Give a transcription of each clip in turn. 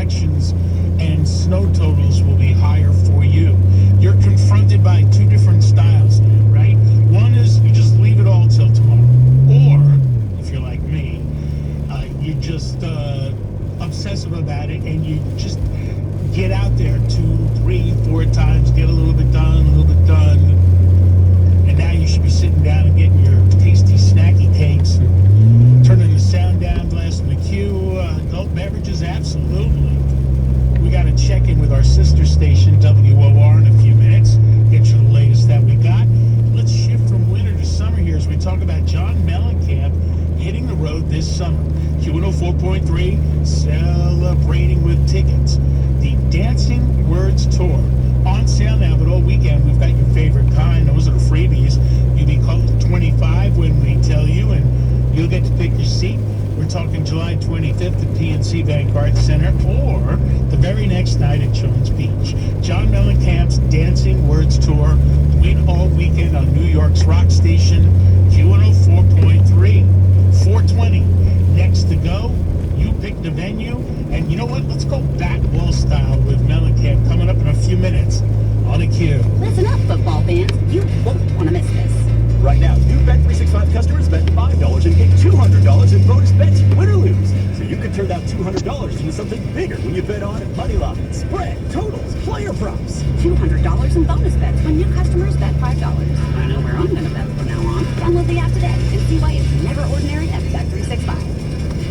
inspections and snow totals will be higher for you. You're confronted by two different styles, right? One is you just leave it all till tomorrow. Or, if you're like me, you're just obsessive about it and you just get out there 2, 3, 4 times, get a little bit done, and now you should be sitting down and getting your tasty snacky cakes, turning the sound down, blasting the cue, adult beverages, absolutely. We got to check in with our sister station, WOR, in a few minutes, get you the latest that we got. Let's shift from winter to summer here as we talk about John Mellencamp hitting the road this summer. Q104.3, celebrating with tickets. The Dancing Words Tour on sale now, but all weekend we've got your favorite kind. Those are the freebies. You'll be called to 25 when we tell you, and you'll get to pick your seat. We're talking July 25th at PNC Bank Arts Center, or the very next night at Jones Beach. John Mellencamp's Dancing Words Tour. Win all weekend on New York's rock station, Q104.3. 420. Next to go. You pick the venue. And you know what? Let's go back wall style with Mellencamp coming up in a few minutes on a Q. Listen up, football fans. You won't want to miss this. Right now, new Bet365 customers bet $5 and get $200 in bonus bets, win or lose. So you can turn that $200 into something bigger when you bet on money line, spread, totals, player props. $200 in bonus bets when new customers bet $5. I know where I'm going to bet from now on. Download the app today and see why it's never ordinary at Bet365.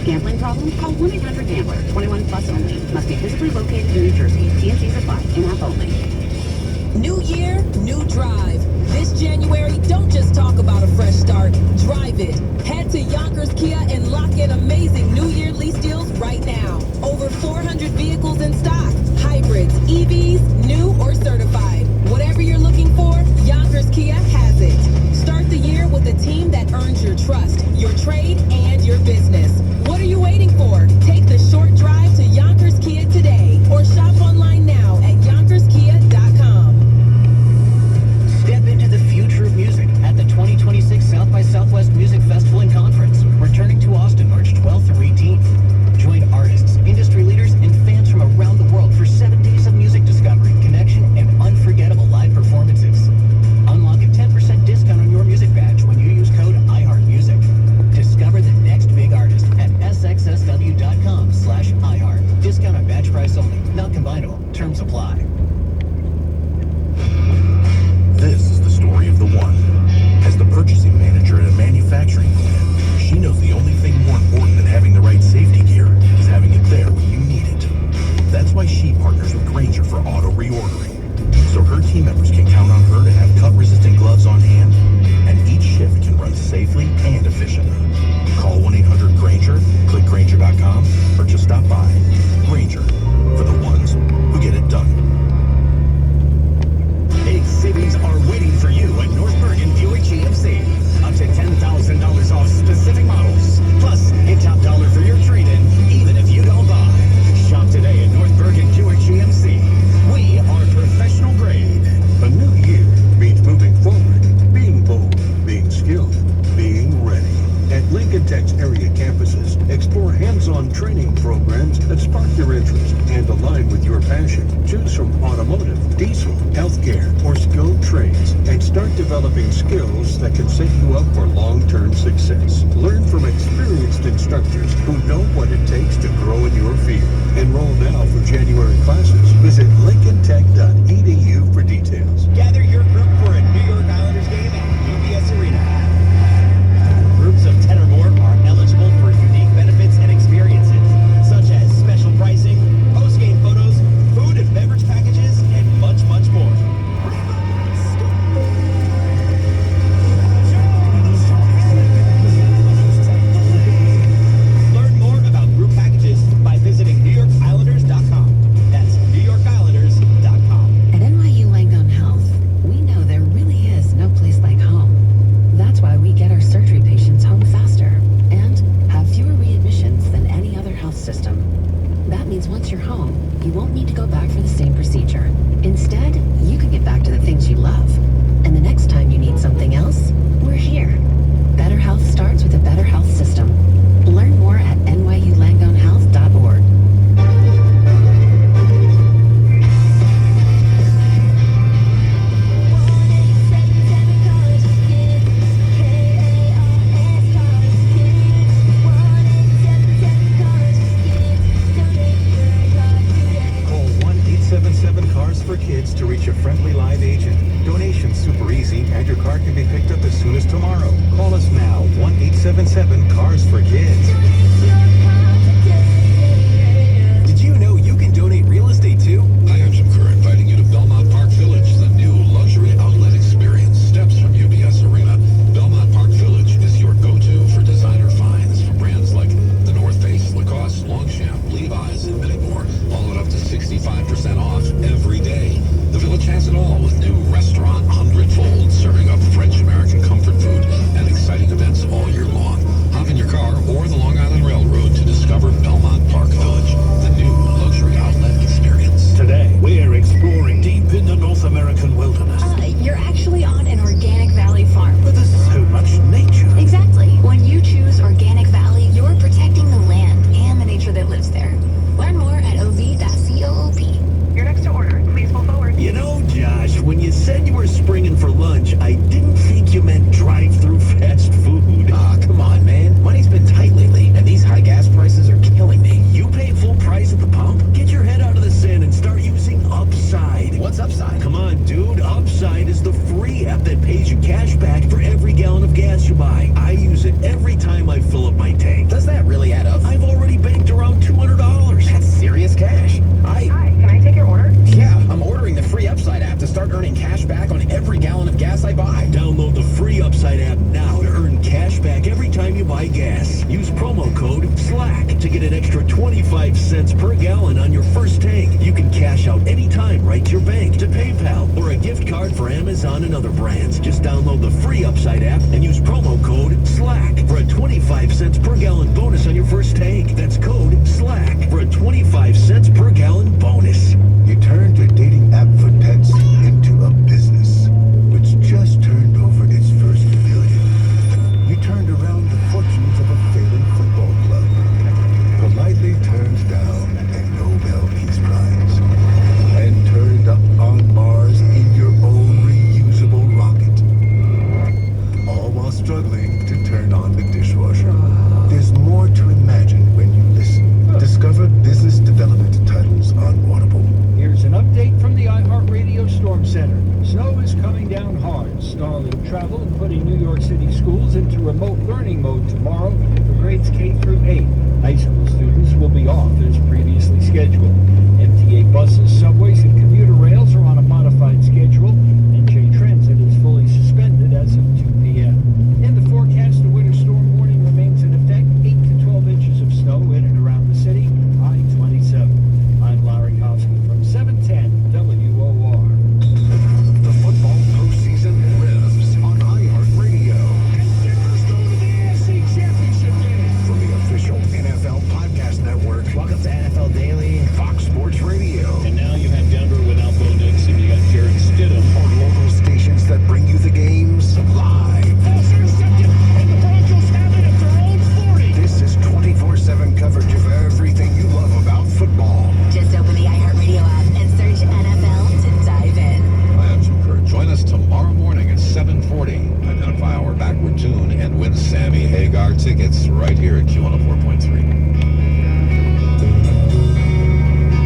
Gambling problem? Call 1-800-GAMBLER. 21 plus only. Must be physically located in New Jersey. T&Cs apply. In-app only. New year, new drive. This January, don't just talk about a fresh start. Drive it. Head to Yonkers Kia and lock in amazing New Year lease deals right now. Over 400 vehicles in stock. Hybrids, EVs, new or certified. Whatever you're looking for, Yonkers Kia has it. Start the year with a team that earns your trust, your trade, and your business. What are you waiting for? Take the short drive to Yonkers Kia today or shop online now at YonkersKia.com. Step into the future of music at the 2026 South by Southwest Music Festival and Conference, returning to Austin March 12th through 18th. Join artists, industry leaders, and fans from around the world for 7 days of music discovery, connection, and unforgettable live performances. Unlock a 10% discount on your music badge when you use code iHeartMusic. Discover the next big artist at sxsw.com/iHeart. Discount on badge price only, not combinable. Terms apply. This is the story of the one. As the purchasing manager at a manufacturing plant, she knows the only thing more important than having the right safety gear is having it there when you need it. That's why she partners with Grainger for auto reordering, so her team members can count on her to have cut-resistant gloves on hand, and each shift can run safely and efficiently. Call 1-800-GRAINGER, click Grainger.com, or just stop by. Grainger, for the ones who get it done. Big savings are waiting for you at North Bergen Buick GMC. Up to $10,000 off specific models. Plus, a top dollar for your trade-in, even if you don't buy. Shop today at North Bergen Buick GMC. We are professional grade. A new year means moving forward, being bold, being skilled, being ready. At Lincoln Tech's area campuses, explore hands-on training programs that spark your interest and align with your passion. Choose from automotive, diesel, healthcare, or skilled trades, and start developing skills that can set you up for long-term success. Learn from experienced instructors who know what it takes to grow in your field. Enroll now for January classes. Visit lincolntech.edu for details. Gather your group for a New York Islanders game at UBS Arena. Groups of 10 or more are eligible for unique benefits and experiences, such as special pricing, post-game photos, food and beverage packages, and much, much more. Learn more about group packages by visiting NewYorkIslanders.com. That's NewYorkIslanders.com. At NYU Langone Health, we know there really is no place like home. That's why we get our surgery patients home faster and have fewer readmissions than any other health system. That means once you're home, you won't need to go back for the same procedure. Instead, you can get back to the things you love. And the next time you need something else, we're here. Better health starts with a better health system. Learn more at nyulangonehealth.org. app now to earn cash back every time you buy gas. Use promo code SLACK to get an extra 25 cents per gallon on your first tank. You can cash out anytime right to your bank, to PayPal, or a gift card for Amazon and other brands. Just download the free Upside app and use promo code SLACK for a 25 cents per gallon bonus on your first tank. That's code SLACK for a 25 cents per gallon bonus. You turned your dating app for pets into a business, which just turned over its first billion. You turned around the fortunes of a failing football club, politely turned down a Nobel Peace Prize, and turned up on Mars in your own reusable rocket, all while struggling to turn on the dishwasher. There's more to imagine when you listen. Discover business development titles on Audible. Here's an update from the iHeartRadio Storm Center. Snow is coming down hard, stalling travel and putting New York City schools into remote learning mode tomorrow for grades K through 8. High school students will be off as previously scheduled. MTA buses, subways, and commuter rails are on a modified schedule, and J Transit is fully suspended as of 2 p.m. In the forecast, the winter storm warning remains in effect. 8 to 12 inches of snow in and around the city. I-27. I'm Larry Hosky from 710 WOR. The football postseason lives on iHeartRadio. And Denver's going to the AFC Championship game. From the official NFL Podcast Network, Welcome to NFL Daily. Fox Sports Radio, And now you have Denver without Bo Nix, and you got Jared Stidham. or local stations that bring you the games live. Pass intercepted, and the Broncos have it at their own 40. This is 24/7 coverage of everything you love about football. Just open the iHeartRadio app and search NFL to dive in. Hi, I'm Jim Kerr. Join us tomorrow morning at 7:40. Identify our backward tune and win Sammy Hagar tickets right here at Q104.3.